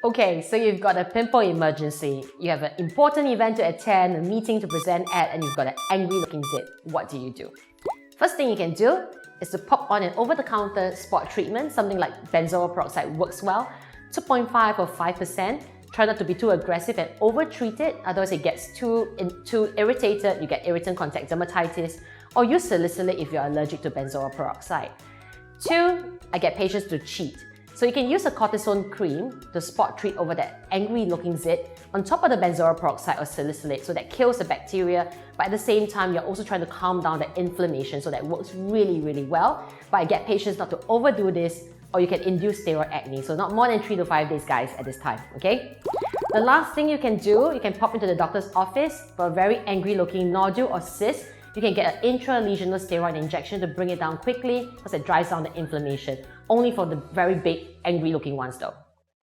Okay, so you've got a pimple emergency, you have an important event to attend, a meeting to present at, and you've got an angry looking zit. What do? First thing you can do is to pop on an over-the-counter spot treatment. Something like benzoyl peroxide works well, 2.5 or 5%. Try not to be too aggressive and over-treat it, otherwise it gets too irritated, you get irritant contact dermatitis, or use salicylic if you're allergic to benzoyl peroxide. 2, I get patients to cheat. So you can use a cortisone cream to spot treat over that angry looking zit on top of the benzoyl peroxide or salicylate, so that kills the bacteria, but at the same time you're also trying to calm down the inflammation, so that works really, really well. But I get patients not to overdo this, or you can induce steroid acne, so not more than 3 to 5 days guys at this time, okay? The last thing you can do, you can pop into the doctor's office for a very angry looking nodule or cyst. You can get an intralesional steroid injection to bring it down quickly because it drives down the inflammation. Only for the very big, angry looking ones though.